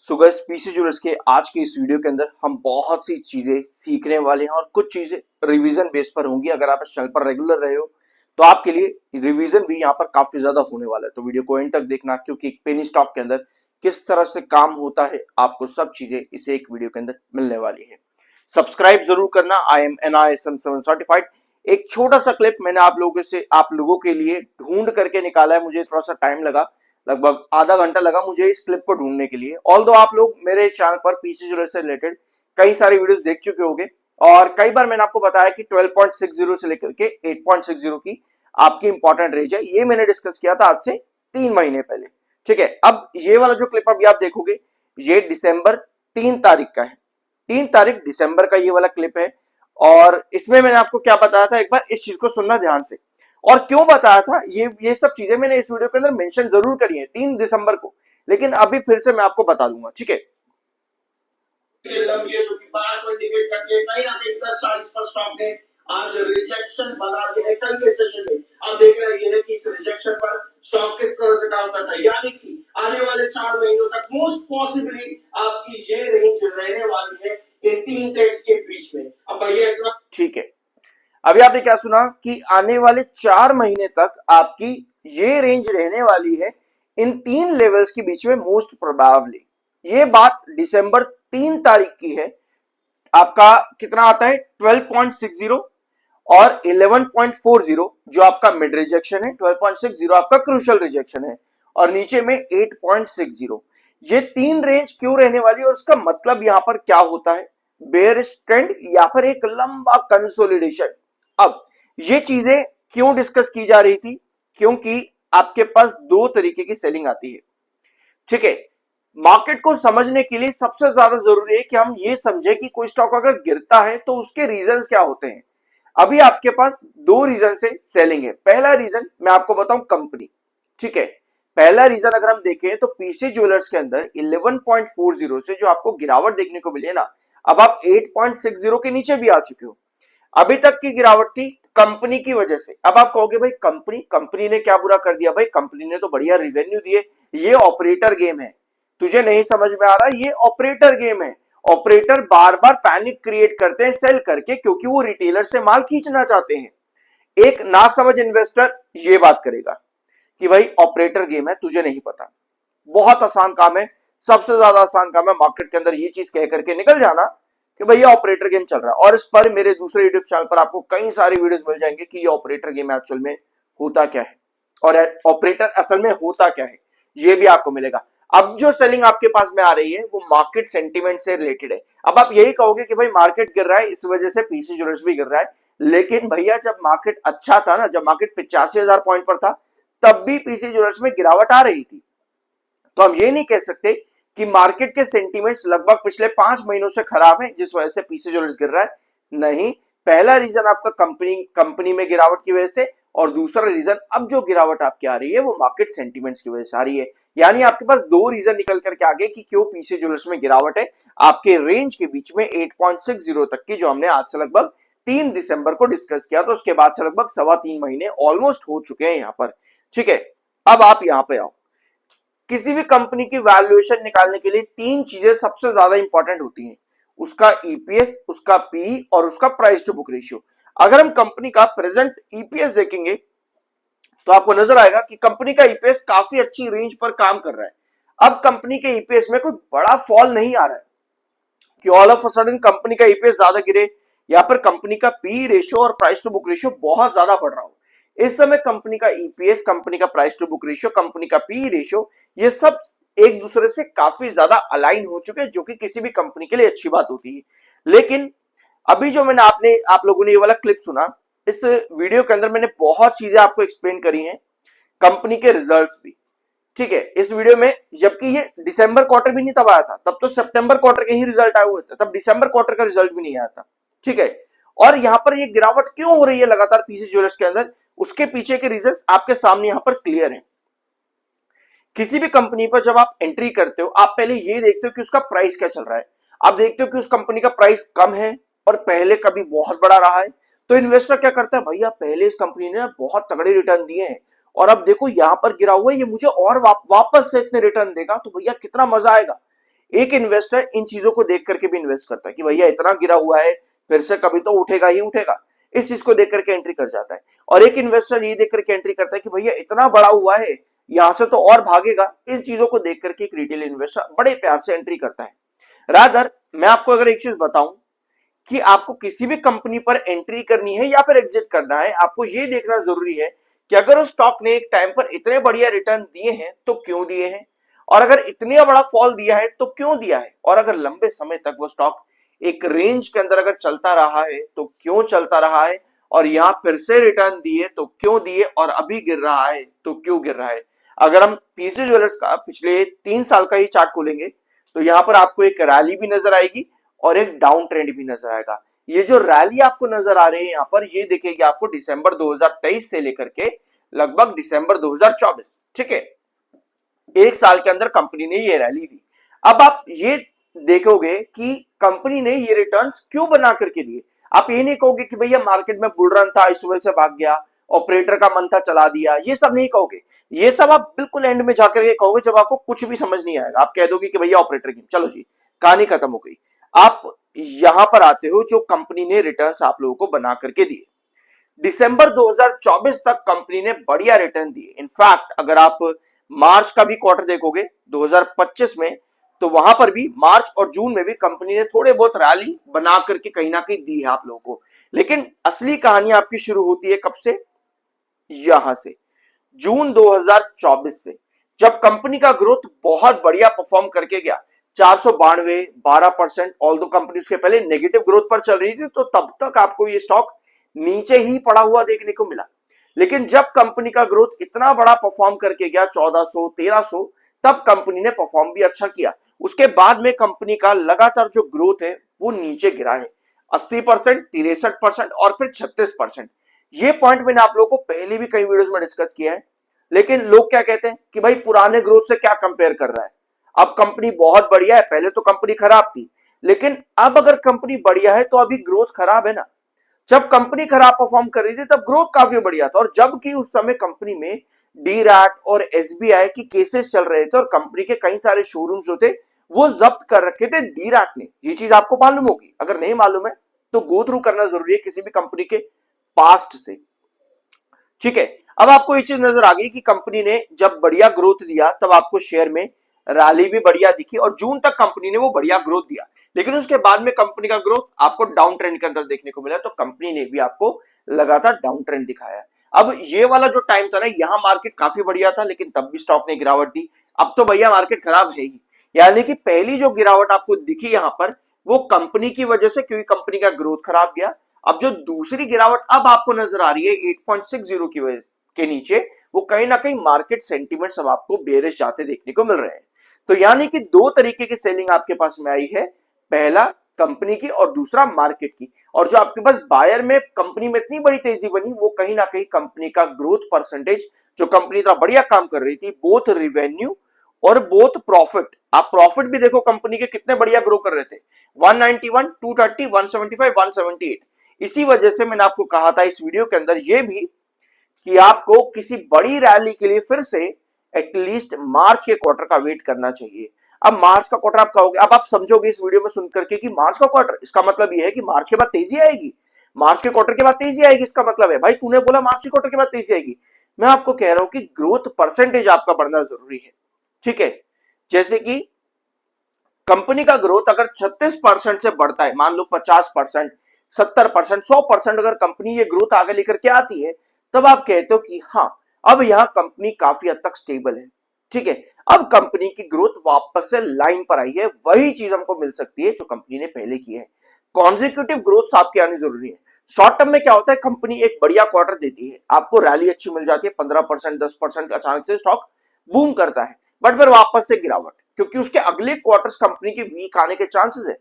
So guys PC jewellers के आज के इस वीडियो के अंदर हम बहुत सी चीजें सीखने वाले हैं और कुछ चीजें रिवीजन बेस पर होंगी। अगर आप इस चैनल पर रेगुलर रहे हो तो आपके लिए रिवीजन भी यहाँ पर काफी ज्यादा होने वाला है। तो वीडियो को एंड तक देखना, क्योंकि एक पेनी स्टॉक के अंदर किस तरह से काम होता है आपको सब चीजें इस एक वीडियो के अंदर मिलने वाली है। सब्सक्राइब जरूर करना। I am NISM 7 certified. एक छोटा सा क्लिप मैंने आप लोगों के लिए ढूंढ करके निकाला है। मुझे थोड़ा सा टाइम लगा, लगभग आधा घंटा लगा मुझे इस क्लिप को ढूंढने के लिए। ऑल्दो आप लोग मेरे चैनल पर पीसी ज्वेलर से रिलेटेड कई सारी वीडियोस देख चुके होंगे और कई बार मैंने आपको बताया कि 12.60 से लेकर के 8.60 की आपकी इंपॉर्टेंट रेंज है। ये मैंने डिस्कस किया था आज से 3 महीने पहले। ठीक है, अब ये वाला जो क्लिप अभी आप देखोगे ये दिसंबर 3 तारीख का है। 3 तारीख दिसंबर का ये वाला क्लिप है और इसमें मैंने आपको क्या बताया था, एक बार इस चीज को सुनना ध्यान से। और क्यों बताया था ये सब चीजें मैंने इस वीडियो के अंदर मेंशन जरूर करी है 3 दिसंबर को, लेकिन अभी फिर से मैं आपको बता दूंगा। ठीक है, लंबी है जो कि बार को इंडिकेट करती है कहीं ना कहीं 10-40 पर स्टॉक ने आज रिजेक्शन बना दिया है कल के सेशन में। अब देख रहे हैं कि इस रिजेक्शन पर स्टॉक किस तरह से काम करता है, यानी कि आने वाले 4 महीनों तक मोस्ट पॉसिबली आपकी ये रेंज रहने वाली है इन 3 ट्रेड्स के बीच में। अब भैया इतना ठीक है, अभी आपने क्या सुना कि आने वाले 4 महीने तक आपकी ये रेंज रहने वाली है इन 3 लेवल्स के बीच में मोस्ट प्रोबेबली। ये बात दिसंबर 3 तारीख की है। आपका कितना आता है 12.60 और 11.40 जो आपका मिड रिजेक्शन है, 12.60 आपका क्रूशियल रिजेक्शन है और नीचे में 8.60। ये 3 रेंज क्यों रहने वाली है और उसका मतलब यहां पर क्या होता है, बेयरिश ट्रेंड या फिर एक लंबा कंसोलिडेशन। अब ये चीजें क्यों डिस्कस की जा रही थी, क्योंकि आपके पास 2 तरीके की सेलिंग आती है। ठीक है, मार्केट को समझने के लिए सबसे ज्यादा जरूरी है कि हम ये समझे कि कोई स्टॉक अगर गिरता है तो उसके रीजंस क्या होते हैं। अभी आपके पास 2 रीजन से सेलिंग है। पहला रीजन मैं आपको बताऊं, कंपनी। ठीक है, पहला रीजन अगर हम देखें तो पीसी ज्वेलर्स के अंदर 11.40 से जो आपको गिरावट देखने को मिली है ना, अब आप 8.60 के नीचे भी आ चुके हो। अभी तक की गिरावट थी कंपनी की वजह से। अब आप कहोगे भाई कंपनी ने क्या बुरा कर दिया, भाई कंपनी ने तो बढ़िया रिवेन्यू दिए, ये ऑपरेटर गेम है। तुझे नहीं समझ में आ रहा, ये ऑपरेटर गेम है। ऑपरेटर बार बार पैनिक क्रिएट करते हैं सेल करके, क्योंकि वो रिटेलर से माल खींचना चाहते हैं। एक ना समझ इन्वेस्टर ये बात करेगा कि भाई ऑपरेटर गेम है, तुझे नहीं पता। बहुत आसान काम है, सबसे ज्यादा आसान काम है मार्केट के अंदर ये चीज कह करके निकल जाना कि भैया ऑपरेटर गेम चल रहा है। और इस पर मेरे दूसरे यूट्यूब चैनल पर आपको कई सारी वीडियोस मिल जाएंगे कि ये ऑपरेटर गेम एक्चुअल में होता क्या है और ऑपरेटर असल में होता क्या है, ये भी आपको मिलेगा। अब जो सेलिंग आपके पास में आ रही है वो मार्केट सेंटीमेंट से रिलेटेड है। अब आप यही कहोगे कि भाई मार्केट गिर रहा है इस वजह से पीसी ज्वेलर्स भी गिर रहा है, लेकिन भैया जब मार्केट अच्छा था ना, जब मार्केट 85,000 पॉइंट पर था, तब भी पीसी ज्वेलर्स में गिरावट आ रही थी। तो हम ये नहीं कह सकते कि मार्केट के सेंटीमेंट्स लगभग पिछले 5 महीनों से खराब है जिस वजह से पीसी ज्वेलर्स गिर रहा है। नहीं, पहला रीजन आपका कंपनी में गिरावट की वजह से और दूसरा रीजन अब जो गिरावट आपकी आ रही है वो मार्केट सेंटीमेंट्स की वजह से आ रही है। यानी आपके पास 2 रीजन निकल करके आ गए कि क्यों पीसी ज्वेलर्स में गिरावट है। आपके रेंज के बीच में 8.60 तक की, जो हमने आज से लगभग 3 दिसंबर को डिस्कस किया, तो उसके बाद से लगभग 3.25 महीने ऑलमोस्ट हो चुके हैं यहां पर। ठीक है, अब आप यहां पे आओ। किसी भी कंपनी की वैल्यूएशन निकालने के लिए 3 चीजें सबसे ज्यादा इंपॉर्टेंट होती हैं, उसका ईपीएस, उसका पी और उसका प्राइस टू बुक रेशियो। अगर हम कंपनी का प्रेजेंट ईपीएस देखेंगे तो आपको नजर आएगा कि कंपनी का ईपीएस काफी अच्छी रेंज पर काम कर रहा है। अब कंपनी के ईपीएस में कोई बड़ा फॉल नहीं आ रहा है कि all of a sudden company का ईपीएस ज्यादा गिरे या फिर कंपनी का पी रेशियो और प्राइस टू बुक रेशियो बहुत ज्यादा बढ़ रहा हो। इस समय कंपनी का ईपीएस, कंपनी का price to book ratio, company का पी रेशियो, ये सब एक दूसरे से काफी ज्यादा अलाइन हो चुके हैं, जो कि किसी भी कंपनी के लिए अच्छी बात होती है। लेकिन अभी जो आप लोगों ने ये वाला क्लिप सुना, इस वीडियो के अंदर मैंने बहुत चीजें आपको एक्सप्लेन करी हैं, कंपनी के रिजल्ट्स भी। ठीक है, इस वीडियो में, जबकि ये दिसंबर क्वार्टर भी नहीं तब आया था, तब तो सितंबर क्वार्टर के ही रिजल्ट आए हुए थे, तब दिसंबर क्वार्टर का रिजल्ट भी नहीं आया था। ठीक है, और यहां पर ये गिरावट क्यों हो रही है लगातार पीसी ज्वेलर्स के अंदर, उसके पीछे के रीजंस आपके सामने यहां पर क्लियर हैं। किसी भी कंपनी पर जब आप एंट्री करते हो, आप पहले ये देखते हो कि उसका प्राइस क्या चल रहा है। आप देखते हो कि उस कंपनी का प्राइस कम है और पहले कभी बहुत बड़ा रहा है, तो इन्वेस्टर क्या करता है, भैया पहले इस कंपनी ने बहुत तगड़े रिटर्न दिए हैं और अब देखो यहां पर गिरा हुआ है, ये मुझे और वापस से इतने रिटर्न देगा, तो भैया कितना मजा आएगा। एक इन्वेस्टर इन चीजों को देख करके भी इन्वेस्ट करता है कि भैया इतना गिरा हुआ है, फिर से कभी तो उठेगा ही उठेगा, इस चीज को देख करके एंट्री कर जाता है। और एक इन्वेस्टर ये देख करके एंट्री करता है कि भैया इतना बड़ा हुआ है, यहां से तो और भागेगा। इन चीजों को देख करके एक रिटेल इन्वेस्टर बड़े प्यार से एंट्री करता है। रादर मैं आपको अगर एक चीज बताऊं कि आपको किसी भी कंपनी पर एंट्री करनी है या फिर एग्जिट करना है, आपको यह देखना जरूरी है कि अगर उस स्टॉक ने एक टाइम पर इतने बढ़िया रिटर्न दिए हैं तो क्यों दिए हैं, और अगर इतने बड़ा फॉल दिया है तो क्यों दिया है, और अगर लंबे समय तक वो स्टॉक एक रेंज के अंदर अगर चलता रहा है तो क्यों चलता रहा है, और यहां फिर से रिटर्न दिए तो क्यों दिए, और अभी गिर रहा है तो क्यों गिर रहा है। अगर हम पीसी ज्वेलर्स का पिछले 3 साल का ही चार्ट खोलेंगे तो यहां पर आपको एक रैली भी नजर आएगी और एक डाउन ट्रेंड भी नजर आएगा। ये जो रैली आपको नजर आ रही है यहां पर, ये देखेगी आपको दिसंबर 2023 से लेकर के लगभग दिसंबर 2024, ठीक है, 1 साल के अंदर कंपनी ने ये रैली दी। अब आप ये देखोगे कि कंपनी ने ये रिटर्न्स क्यों बना करके दिए। आप ये नहीं कहोगे कि भैया मार्केट में बुल रन था इस वजह से भाग गया, ऑपरेटर का मन था चला दिया, ये सब नहीं कहोगे। ये सब आप बिल्कुल एंड में जाकर के कहोगे जब आपको कुछ भी समझ नहीं आएगा। आप कह दोगे कि भैया ऑपरेटर गेम, चलो जी कहानी खत्म हो गई। आप यहां पर आते हो जो कंपनी ने रिटर्न्स आप लोगों को बना करके दिए। दिसंबर 2024 तक कंपनी ने बढ़िया रिटर्न दिए। इनफैक्ट अगर आप मार्च का भी क्वार्टर देखोगे 2025 में, तो वहां पर भी मार्च और जून में भी कंपनी ने थोड़े बहुत रैली बना करके कहीं ना कहीं दी है आप लोगों को। लेकिन असली कहानी आपकी शुरू होती है कब से, यहां से, जून 2024 से, जब कंपनी का ग्रोथ बहुत बढ़िया परफॉर्म करके गया, 492 12%। ऑल दो कंपनी उसके पहले नेगेटिव ग्रोथ पर चल रही थी, तो तब तक आपको ये स्टॉक नीचे ही पड़ा हुआ देखने को मिला। लेकिन जब कंपनी का ग्रोथ इतना बड़ा परफॉर्म करके गया 1400 1300, तब कंपनी ने परफॉर्म भी अच्छा किया। उसके बाद में कंपनी का लगातार जो ग्रोथ है वो नीचे गिरा है, 80%, 63% और फिर 36%। ये पॉइंट मैंने आप लोगों को पहले भी कई वीडियोस में डिस्कस किया है। लेकिन लोग क्या कहते हैं कि भाई पुराने ग्रोथ से क्या कंपेयर कर रहा है, अब कंपनी बहुत बढ़िया है, पहले तो कंपनी खराब थी। लेकिन अब अगर कंपनी बढ़िया है तो अभी ग्रोथ खराब है ना। जब कंपनी खराब परफॉर्म कर रही थी तब ग्रोथ काफी बढ़िया था, और जबकि उस समय कंपनी में डी रैट और एसबीआई की केसेस चल रहे थे और कंपनी के कई सारे शोरूम्स जो थे वो जब्त कर रखे थे डी रैट ने। ये चीज आपको मालूम होगी, अगर नहीं मालूम है तो गो थ्रू करना जरूरी है किसी भी कंपनी के पास्ट से, ठीक है। अब आपको ये चीज नजर आ गई कि कंपनी ने जब बढ़िया ग्रोथ दिया तब आपको शेयर में रैली भी बढ़िया दिखी, और जून तक कंपनी ने वो बढ़िया ग्रोथ दिया। लेकिन उसके बाद में कंपनी का ग्रोथ आपको डाउन ट्रेंड के अंदर देखने को मिला, तो कंपनी ने भी आपको लगातार डाउन ट्रेंड दिखाया। अब ये वाला जो टाइम था ना, यहां मार्केट काफी बढ़िया था, लेकिन तब भी स्टॉक ने गिरावट दी। अब तो भैया मार्केट खराब है ही, यानी कि पहली जो गिरावट आपको दिखी यहां पर वो कंपनी की वजह से, क्योंकि कंपनी का ग्रोथ खराब गया। अब जो दूसरी गिरावट अब आपको नजर आ रही है 8.60 की वजह के नीचे, वो कहीं ना कहीं मार्केट सेंटीमेंट्स अब आपको बेरिश जाते देखने को मिल रहे हैं। तो यानी कि दो तरीके की सेलिंग आपके पास में आई है, पहला कंपनी की और दूसरा मार्केट की। और जो आपके पास बायर में कंपनी में इतनी बड़ी तेजी बनी वो कहीं ना कहीं कंपनी का ग्रोथ परसेंटेज, जो कंपनी इतना बढ़िया काम कर रही थी बोथ रिवेन्यू और बोथ प्रॉफिट। आप प्रॉफिट भी देखो कंपनी के कितने बढ़िया ग्रो कर रहे थे, 191, 230, 175, 178। इसी वजह से मैंने आपको कहा था इस वीडियो के अंदर ये भी कि आपको किसी बड़ी रैली के लिए फिर से एटलीस्ट मार्च के क्वार्टर का वेट करना चाहिए। अब मार्च का क्वार्टर आप कहोगे, अब आप समझोगे इस वीडियो में सुन करके कि मार्च का क्वार्टर, इसका मतलब यह है कि मार्च के बाद तेजी आएगी, मार्च के क्वार्टर के बाद तेजी आएगी। इसका मतलब है भाई तूने बोला मार्च के क्वार्टर के बाद तेजी आएगी। मैं आपको कह रहा हूं कि ग्रोथ परसेंटेज आपका बढ़ना जरूरी है, ठीक है। जैसे कि कंपनी का ग्रोथ अगर 36% से बढ़ता है, मान लो 50%, 70%, 100% अगर कंपनी ये ग्रोथ आगे लेकर के आती है, तब आप कहते हो कि हाँ अब यहां कंपनी काफी हद तक स्टेबल है, ठीक है। अब कंपनी की ग्रोथ वापस से लाइन पर आई है, वही चीज हमको मिल सकती है जो कंपनी ने पहले की है। कॉन्जिक्यूटिव ग्रोथ आपके आनी जरूरी है। शॉर्ट टर्म में क्या होता है, कंपनी एक बढ़िया क्वार्टर देती है, आपको रैली अच्छी मिल जाती है, 15%, 10% अचानक से स्टॉक बूम करता है, बट फिर वापस से गिरावट, क्योंकि उसके अगले क्वार्टर्स कंपनी के वीक आने के चांसेस है।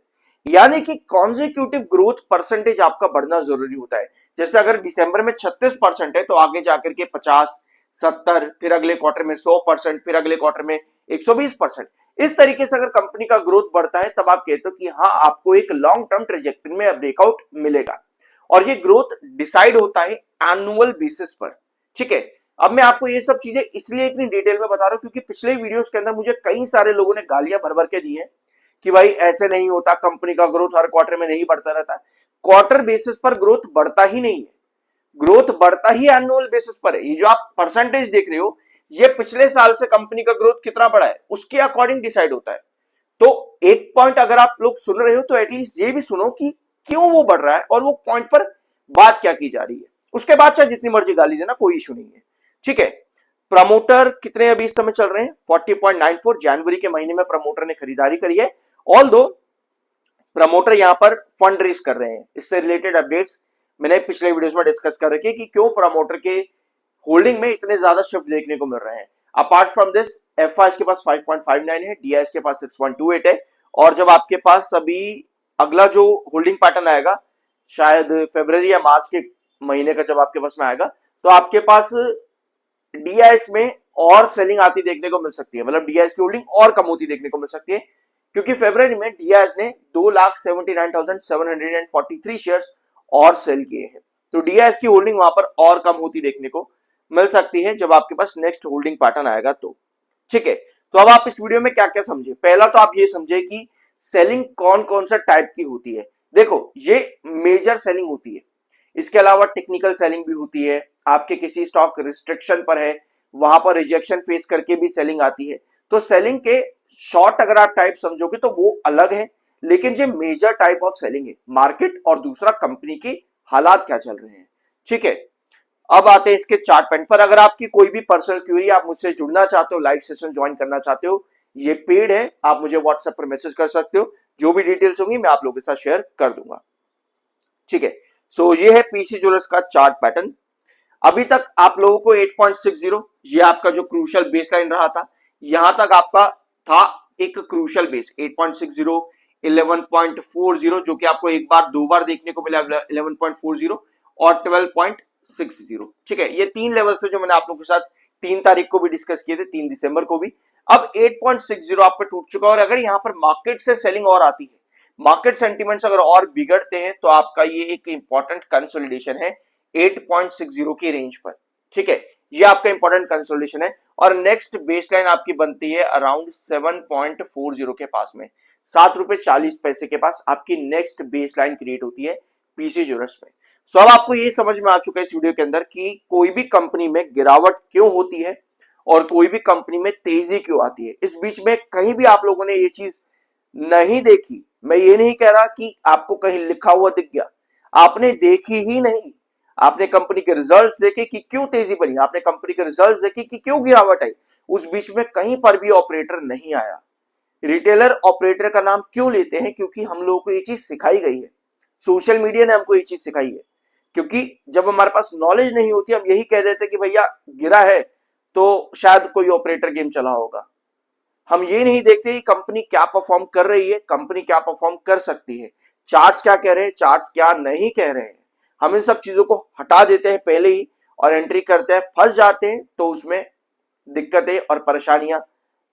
यानी कि कॉन्जिक्यूटिव ग्रोथ परसेंटेज आपका बढ़ना जरूरी होता है। जैसे अगर दिसंबर में 36% है तो आगे जाकर के 50, 70, फिर अगले क्वार्टर में 100%, फिर अगले क्वार्टर में 120%। इस तरीके से अगर कंपनी का ग्रोथ बढ़ता है तब आप कहते हो कि हाँ आपको एक लॉन्ग टर्म ट्रेजेक्टरी में ब्रेकआउट मिलेगा। और ये ग्रोथ डिसाइड होता है एनुअल बेसिस पर, ठीक है। अब मैं आपको ये सब चीजें इसलिए इतनी डिटेल में बता रहा हूं क्योंकि पिछले वीडियोस के अंदर मुझे कई सारे लोगों ने गालियां भर भर के दी है कि भाई ऐसे नहीं होता, कंपनी का ग्रोथ हर क्वार्टर में नहीं बढ़ता रहता। क्वार्टर बेसिस पर ग्रोथ बढ़ता ही नहीं है, ग्रोथ बढ़ता ही एनुअल बेसिस पर है। ये जो आप परसेंटेज देख रहे हो, ये पिछले साल से कंपनी का ग्रोथ कितना बढ़ा है उसके अकॉर्डिंग डिसाइड होता है। तो एक पॉइंट अगर आप लोग सुन रहे हो तो एटलीस्ट ये भी सुनो कि क्यों वो बढ़ रहा है और वो पॉइंट पर बात क्या की जा रही है। उसके बाद चाहे जितनी मर्जी गाली देना, कोई इशू नहीं है, ठीक है। प्रमोटर कितने अभी इस समय चल रहे हैं? 40.94। जनवरी के महीने में प्रमोटर ने खरीदारी करी है। ऑल दो प्रमोटर यहां पर फंड रेज कर रहे हैं। इससे रिलेटेड अपडेट्स मैंने पिछले वीडियोस में डिस्कस कर रखी है कि क्यों प्रमोटर के होल्डिंग में इतने ज्यादा शिफ्ट देखने को मिल रहे हैं। अपार्ट फ्रॉम दिस, एफआई के पास 5.59 है, डीआईएस के पास 6.28 है। और जब आपके पास अभी अगला जो होल्डिंग पैटर्न आएगा, शायद फरवरी या मार्च के महीने का जब आपके पास में आएगा, तो आपके पास डीआईएस में और सेलिंग आती देखने को मिल सकती है, मतलब डीआईएस की होल्डिंग और कम होती देखने को मिल सकती है। क्योंकि फरवरी में डीआईएस ने 2,79,743 शेयर्स और सेल किए हैं, तो डीआईएस की होल्डिंग वहां पर और कम होती देखने को मिल सकती है जब आपके पास नेक्स्ट होल्डिंग पैटर्न आएगा तो, ठीक है। तो अब आप इस वीडियो में क्या क्या समझे? पहला तो आप ये समझे कि सेलिंग कौन कौन सा टाइप की होती है। देखो, ये मेजर सेलिंग होती है, इसके अलावा टेक्निकल सेलिंग भी होती है। आपके किसी स्टॉक रिस्ट्रिक्शन पर है, वहां पर रिजेक्शन फेस करके भी सेलिंग आती है। तो सेलिंग के शॉर्ट अगर आप टाइप समझोगे तो वो अलग है, लेकिन ये मेजर टाइप ऑफ सेलिंग है। मार्केट और दूसरा कंपनी के हालात क्या चल रहे हैं, ठीक है। अब आते हैं इसके चार्ट पैटर्न पर। अगर आपकी कोई भी पर्सनल क्वेरी, आप मुझसे जुड़ना चाहते हो, लाइव सेशन ज्वाइन करना चाहते हो, ये पेड है, आप मुझे व्हाट्सएप पर मैसेज कर सकते हो। जो भी डिटेल्स होंगी मैं आप लोगों के साथ शेयर कर दूंगा, ठीक है। सो ये है पीसी ज्वेलर्स का चार्ट पैटर्न। अभी तक आप लोगों को 8.60 ये आपका जो क्रूशियल बेसलाइन रहा था, यहां तक आपका था एक क्रूशियल बेस 8.60, 11.40 जो कि आपको एक बार दो बार देखने को मिला, 11.40 और 12.60, ठीक है। ये तीन लेवल से जो मैंने आप लोगों के साथ 3 तारीख को भी डिस्कस किए थे, 3 दिसंबर को भी। अब 8.60 आपका टूट चुका है, और अगर यहां पर मार्केट से सेलिंग और आती है, मार्केट सेंटिमेंट्स अगर और बिगड़ते हैं, तो आपका ये एक इंपॉर्टेंट कंसोलिडेशन है 8.60 की रेंज पर, ठीक है। ये आपका इंपॉर्टेंट कंसोलिडेशन है। और नेक्स्ट बेसलाइन आपकी बनती है अराउंड 7.40 के पास में, ₹7.40 के पास आपकी नेक्स्ट बेसलाइन क्रिएट होती है पीसी ज्वेलर्स में। सो अब आपको ये समझ में आ चुका है इस वीडियो के अंदर कि कोई भी कंपनी में गिरावट क्यों होती है और कोई भी कंपनी में तेजी क्यों आती है। इस बीच में कहीं भी आप लोगों ने ये चीज नहीं देखी, मैं ये नहीं कह रहा कि आपको कहीं लिखा हुआ दिख गया, आपने देखी ही नहीं, आपने कंपनी के रिजल्ट्स देखे कि क्यों तेजी बनी, आपने कंपनी के रिजल्ट्स देखे कि क्यों गिरावट आई, उस बीच में कहीं पर भी ऑपरेटर नहीं आया। रिटेलर ऑपरेटर का नाम क्यों लेते हैं? क्योंकि हम लोगों को ये चीज सिखाई गई है, सोशल मीडिया ने हमको ये चीज सिखाई है। क्योंकि जब हमारे पास नॉलेज नहीं होती, हम यही कह देते कि भैया गिरा है तो शायद कोई ऑपरेटर गेम चला होगा। हम ये नहीं देखते कि कंपनी क्या परफॉर्म कर रही है, कंपनी क्या परफॉर्म कर सकती है, चार्ट्स क्या कह रहे हैं, चार्ट्स क्या नहीं कह रहे हैं। हम इन सब चीजों को हटा देते हैं पहले ही और एंट्री करते हैं, फंस जाते हैं, तो उसमें दिक्कतें और परेशानियां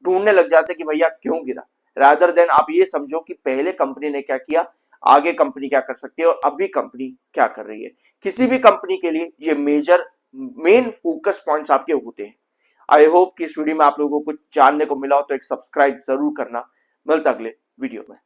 ढूंढने लग जाते हैं कि भैया क्यों गिरा। रादर देन आप ये समझो कि पहले कंपनी ने क्या किया, आगे कंपनी क्या कर सकती है और अभी कंपनी क्या कर रही है। किसी भी कंपनी के लिए ये मेन फोकस पॉइंट्स आपके होते हैं। आई होप कि इस वीडियो में आप लोगों को जानने को मिला हो, तो एक सब्सक्राइब जरूर करना। मिलता अगले वीडियो में।